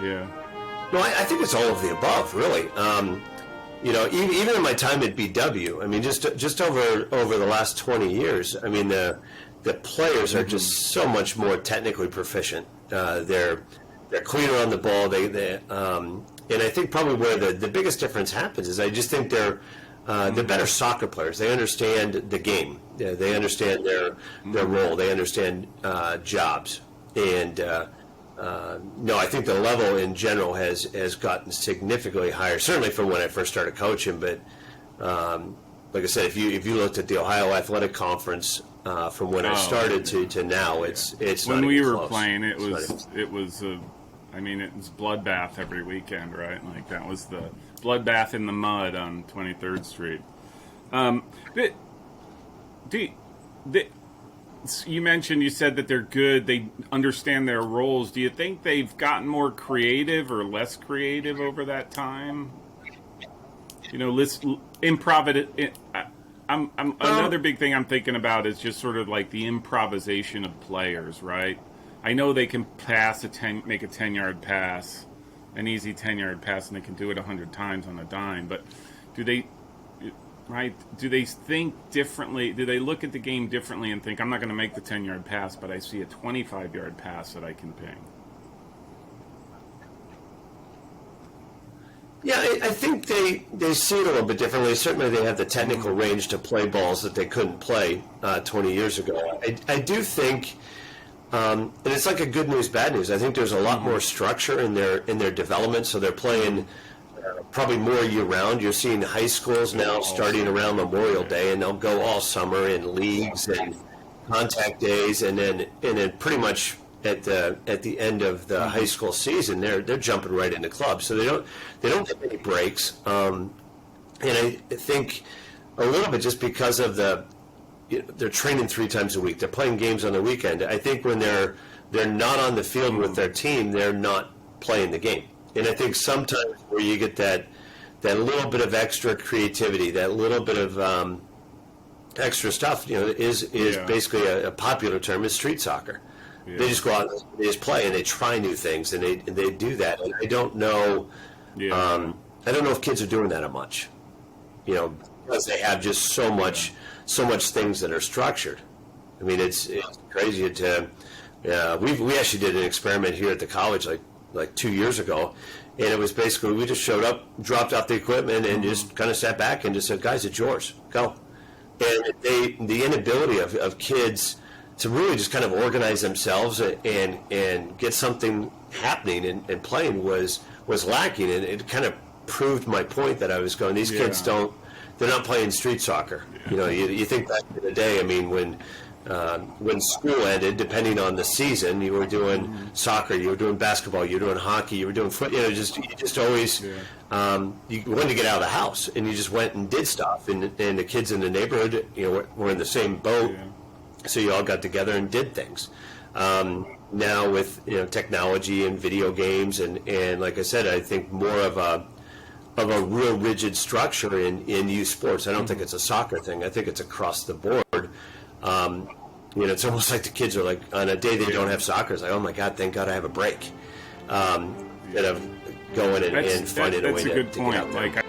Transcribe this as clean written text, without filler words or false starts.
Yeah. No, I think it's all of the above, really. Even in my time at BW, I mean, just over the last 20 years, I mean, the players are just so much more technically proficient. They're cleaner on the ball. And I think probably where the biggest difference happens is I just think they're better soccer players. They understand the game. They understand their role. They understand jobs. And no, I think the level in general has gotten significantly higher. Certainly from when I first started coaching. But like I said, if you looked at the Ohio Athletic Conference from when I started to now, it's when not we even were close. playing, it was bloodbath every weekend, right? Like that was the bloodbath in the mud on 23rd Street. You said that they're good. They understand their roles. Do you think they've gotten more creative or less creative over that time? Another big thing I'm thinking about is just sort of like the improvisation of players, right? I know they can make a 10-yard pass, an easy 10-yard pass, and they can do it 100 times on a dime. But do they think differently? Do they look at the game differently and think, I'm not going to make the 10-yard pass, but I see a 25-yard pass that I can ping? Yeah, I think they see it a little bit differently. Certainly they have the technical range to play balls that they couldn't play 20 years ago. I do think, and it's like a good news, bad news. I think there's a lot more structure in their development, so they're playing probably more year-round. You're seeing high schools now starting around Memorial Day, and they'll go all summer in leagues and contact days, and then pretty much at the end of the high school season, they're jumping right into clubs. So they don't get any breaks. And I think a little bit just because of they're training 3 times a week. They're playing games on the weekend. I think when they're not on the field with their team, they're not playing the game. And I think sometimes where you get that little bit of extra creativity, that little bit of extra stuff, is basically a popular term is street soccer. Yeah. They just go out and they just play and they try new things and they do that. And I don't know. Yeah. I don't know if kids are doing that much. Because they have just so much things that are structured. I mean, it's crazy to. We actually did an experiment here at the college like 2 years ago, and it was basically we just showed up, dropped off the equipment, and just kind of sat back and just said, "Guys, it's yours, go." And the inability of kids to really just kind of organize themselves and get something happening and playing was lacking, and it kind of proved my point that I was going. These kids they're not playing street soccer. Yeah. You think back in the day. I mean, when school ended, depending on the season, you were doing soccer, you were doing basketball, you were doing hockey, you were doing foot. You just always you wanted to get out of the house, and you just went and did stuff. And the kids in the neighborhood, were in the same boat. Yeah. So you all got together and did things. Now with technology and video games and like I said, I think more of a real rigid structure in youth sports. I don't think it's a soccer thing. I think it's across the board. It's almost like the kids are like on a day they don't have soccer. It's like, oh my God, thank God I have a break. Instead of going and finding a way to get out there.